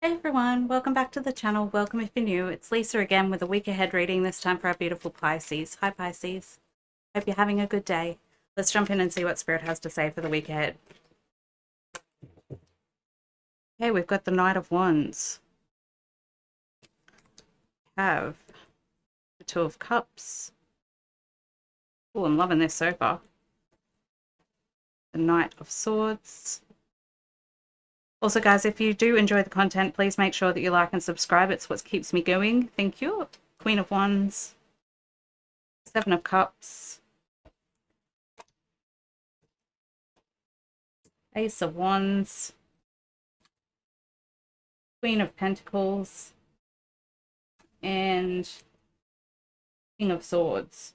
Hey everyone, welcome back to the channel. Welcome if you're new. It's Lisa again with a week ahead reading, this time for our beautiful Pisces. Hi Pisces. Hope you're having a good day. Let's jump in and see what Spirit has to say for the week ahead. Okay, we've got the Knight of Wands. We have the Two of Cups. Oh, I'm loving this so far. The Knight of Swords. Also, guys, if you do enjoy the content, please make sure that you like and subscribe. It's what keeps me going. Thank you. Queen of Wands. Seven of Cups. Ace of Wands. Queen of Pentacles. And King of Swords.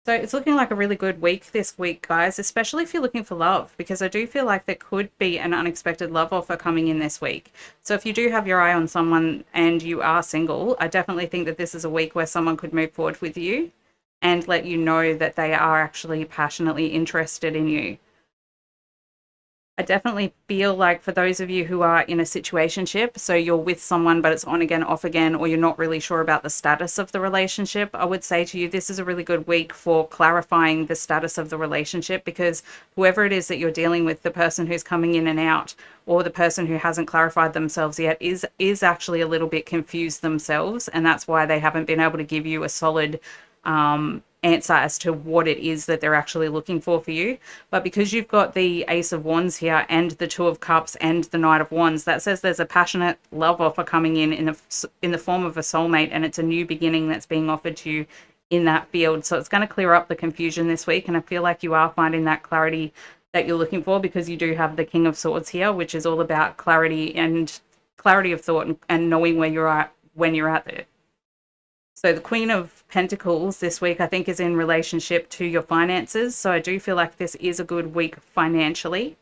So it's looking like a really good week this week, guys, especially if you're looking for love, because I do feel like there could be an unexpected love offer coming in this week. So if you do have your eye on someone and you are single, I definitely think that this is a week where someone could move forward with you and let you know that they are actually passionately interested in you. I definitely feel like for those of you who are in a situationship, so you're with someone but it's on again, off again, or you're not really sure about the status of the relationship, I would say to you this is a really good week for clarifying the status of the relationship, because whoever it is that you're dealing with, the person who's coming in and out, or the person who hasn't clarified themselves yet, is actually a little bit confused themselves, and that's why they haven't been able to give you a solid answer as to what it is that they're actually looking for you. But because you've got the Ace of Wands here and the Two of Cups and the Knight of Wands, that says there's a passionate love offer coming in the form of a soulmate, and it's a new beginning that's being offered to you in that field. So it's going to clear up the confusion this week, and I feel like you are finding that clarity that you're looking for, because you do have the King of Swords here, which is all about clarity and clarity of thought and knowing where you're at when you're at it. So the Queen of Pentacles this week, I think, is in relationship to your finances. So I do feel like this is a good week financially.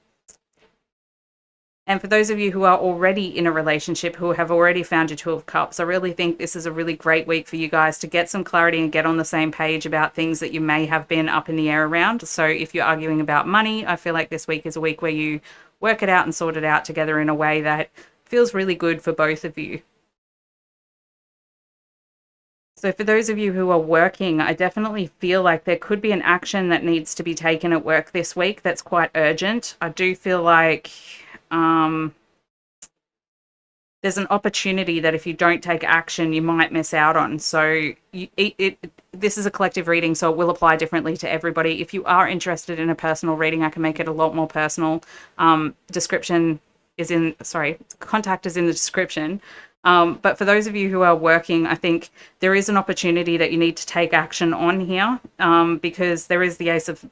And for those of you who are already in a relationship, who have already found your Two of Cups, I really think this is a really great week for you guys to get some clarity and get on the same page about things that you may have been up in the air around. So if you're arguing about money, I feel like this week is a week where you work it out and sort it out together in a way that feels really good for both of you. So for those of you who are working, I definitely feel like there could be an action that needs to be taken at work this week that's quite urgent. I do feel like um, there's an opportunity that if you don't take action, you might miss out on. So this is a collective reading, so it will apply differently to everybody. If you are interested in a personal reading, I can make it a lot more personal. Description is in, sorry, contact is in the description. But for those of you who are working, I think there is an opportunity that you need to take action on here, because there is the Ace of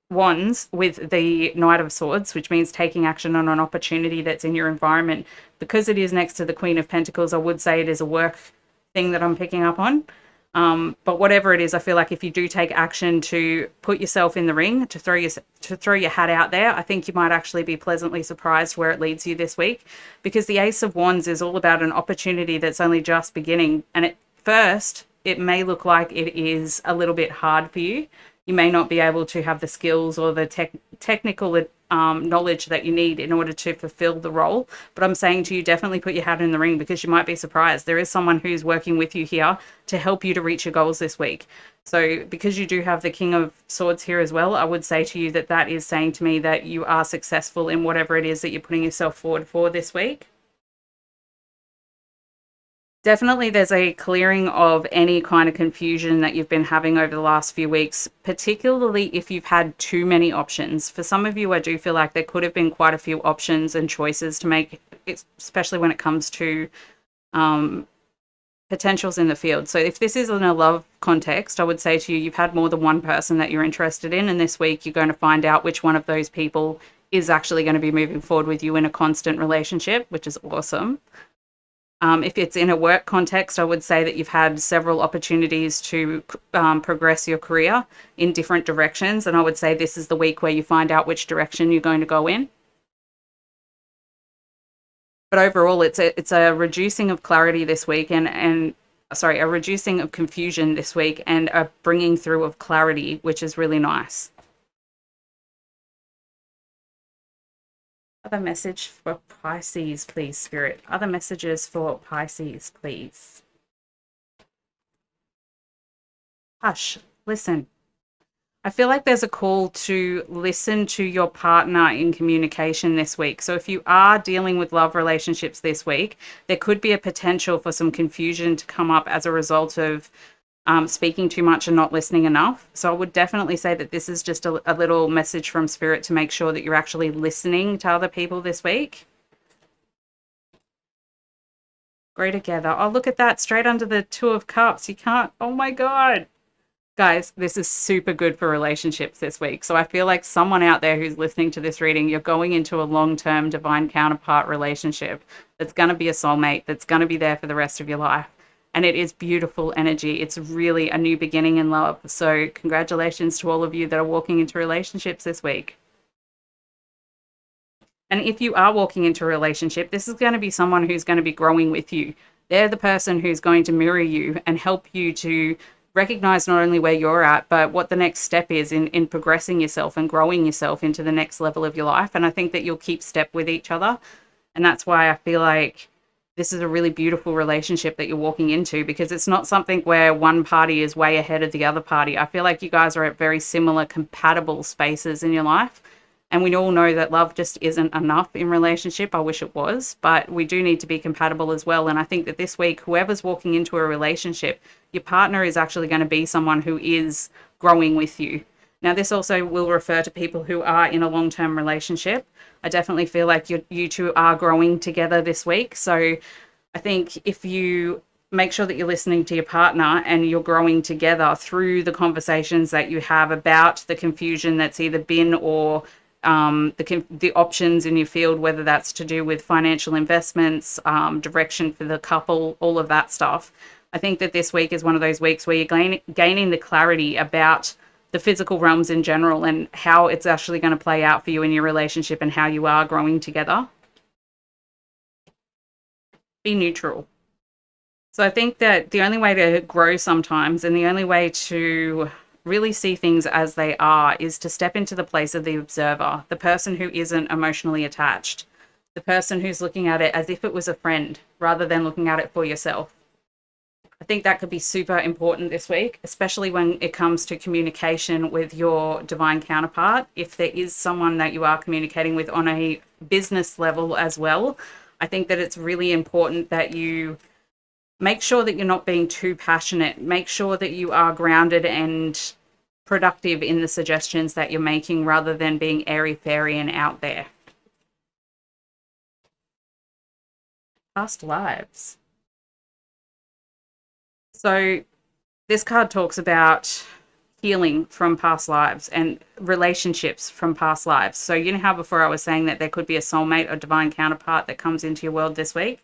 Wands with the Knight of Swords, which means taking action on an opportunity that's in your environment. Because it is next to the Queen of Pentacles, I would say it is a work thing that I'm picking up on. But whatever it is, I feel like if you do take action to put yourself in the ring, to throw your hat out there, I think you might actually be pleasantly surprised where it leads you this week, because the Ace of Wands is all about an opportunity that's only just beginning, and at first it may look like it is a little bit hard for you. You may not be able to have the skills or the technical knowledge that you need in order to fulfill the role. But I'm saying to you, definitely put your hat in the ring, because you might be surprised. There is someone who's working with you here to help you to reach your goals this week. So because you do have the King of Swords here as well, I would say to you that that is saying to me that you are successful in whatever it is that you're putting yourself forward for this week. Definitely there's a clearing of any kind of confusion that you've been having over the last few weeks, particularly if you've had too many options. For some of you, I do feel like there could have been quite a few options and choices to make, especially when it comes to um, potentials in the field. So if this is in a love context, I would say to you, you've had more than one person that you're interested in, and this week you're going to find out which one of those people is actually going to be moving forward with you in a constant relationship, which is awesome. If it's in a work context, I would say that you've had several opportunities to progress your career in different directions. And I would say this is the week where you find out which direction you're going to go in. But overall, it's a reducing of clarity this week, and sorry, a reducing of confusion this week, and a bringing through of clarity, which is really nice. Other message for Pisces, please, Spirit. Other messages for Pisces, please. Hush, listen. I feel like there's a call to listen to your partner in communication this week. So if you are dealing with love relationships this week, there could be a potential for some confusion to come up as a result of speaking too much and not listening enough. So I would definitely say that this is just a little message from Spirit to make sure that you're actually listening to other people this week. Grow together. Oh, look at that. Straight under the Two of Cups. You can't. Oh my God. Guys, this is super good for relationships this week. So I feel like someone out there who's listening to this reading, you're going into a long-term divine counterpart relationship that's going to be a soulmate, that's going to be there for the rest of your life. And it is beautiful energy. It's really a new beginning in love. So congratulations to all of you that are walking into relationships this week. And if you are walking into a relationship, this is going to be someone who's going to be growing with you. They're the person who's going to mirror you and help you to recognize not only where you're at, but what the next step is in progressing yourself and growing yourself into the next level of your life. And I think that you'll keep step with each other. And that's why I feel like this is a really beautiful relationship that you're walking into, because it's not something where one party is way ahead of the other party. I feel like you guys are at very similar, compatible spaces in your life. And we all know that love just isn't enough in relationship. I wish it was, but we do need to be compatible as well. And I think that this week, whoever's walking into a relationship, your partner is actually going to be someone who is growing with you. Now, this also will refer to people who are in a long-term relationship. I definitely feel like you two are growing together this week. So I think if you make sure that you're listening to your partner and you're growing together through the conversations that you have about the confusion that's either been or the options in your field, whether that's to do with financial investments, direction for the couple, all of that stuff. I think that this week is one of those weeks where you're gaining the clarity about the physical realms in general and how it's actually going to play out for you in your relationship and how you are growing together. Be neutral. So I think that the only way to grow sometimes, and the only way to really see things as they are, is to step into the place of the observer, the person who isn't emotionally attached, the person who's looking at it as if it was a friend rather than looking at it for yourself. I think that could be super important this week, especially when it comes to communication with your divine counterpart. If there is someone that you are communicating with on a business level as well, I think that it's really important that you make sure that you're not being too passionate. Make sure that you are grounded and productive in the suggestions that you're making rather than being airy-fairy and out there. Past lives. So this card talks about healing from past lives and relationships from past lives. So you know how before I was saying that there could be a soulmate or divine counterpart that comes into your world this week?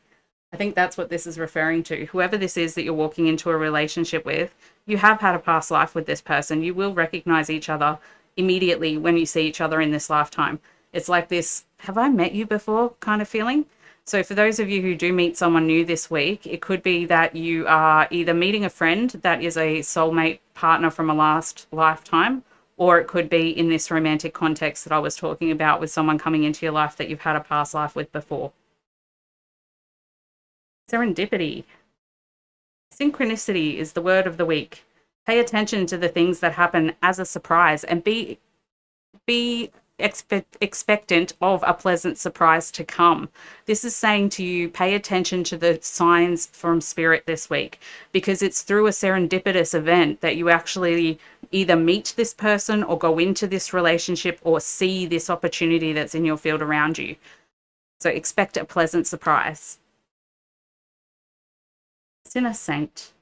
I think that's what this is referring to. Whoever this is that you're walking into a relationship with, you have had a past life with this person. You will recognize each other immediately when you see each other in this lifetime. It's like this, have I met you before kind of feeling? So for those of you who do meet someone new this week, it could be that you are either meeting a friend that is a soulmate partner from a last lifetime, or it could be in this romantic context that I was talking about with someone coming into your life that you've had a past life with before. Serendipity. Synchronicity is the word of the week. Pay attention to the things that happen as a surprise and be expectant of a pleasant surprise to come. This is saying to you, pay attention to the signs from spirit this week, because it's through a serendipitous event that you actually either meet this person or go into this relationship or see this opportunity that's in your field around you. So expect a pleasant surprise. Sinner Saint.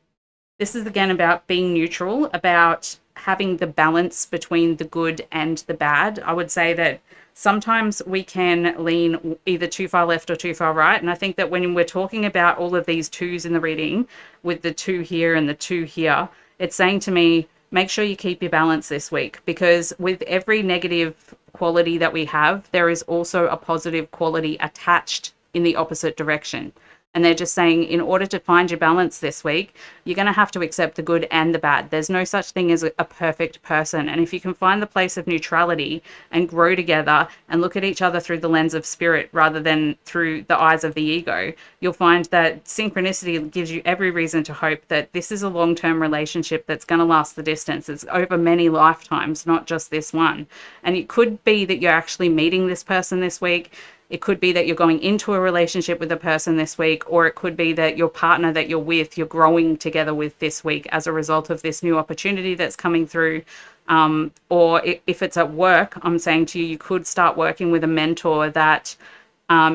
This is again about being neutral, about having the balance between the good and the bad. I would say that sometimes we can lean either too far left or too far right. And I think that when we're talking about all of these twos in the reading, with the two here and the two here, it's saying to me, make sure you keep your balance this week, because with every negative quality that we have, there is also a positive quality attached in the opposite direction. And they're just saying, in order to find your balance this week, you're going to have to accept the good and the bad. There's no such thing as a perfect person. And if you can find the place of neutrality and grow together and look at each other through the lens of spirit rather than through the eyes of the ego, you'll find that synchronicity gives you every reason to hope that this is a long-term relationship that's going to last the distance. It's over many lifetimes, not just this one. And it could be that you're actually meeting this person this week. It could be that you're going into a relationship with a person this week, or it could be that your partner that you're with, you're growing together with this week as a result of this new opportunity that's coming through. Or if it's at work, I'm saying to you, you could start working with a mentor that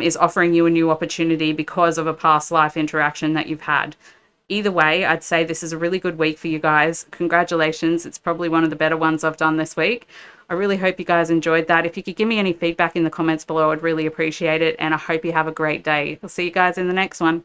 is offering you a new opportunity because of a past life interaction that you've had. Either way, I'd say this is a really good week for you guys. Congratulations. It's probably one of the better ones I've done this week. I really hope you guys enjoyed that. If you could give me any feedback in the comments below, I'd really appreciate it. And I hope you have a great day. I'll see you guys in the next one.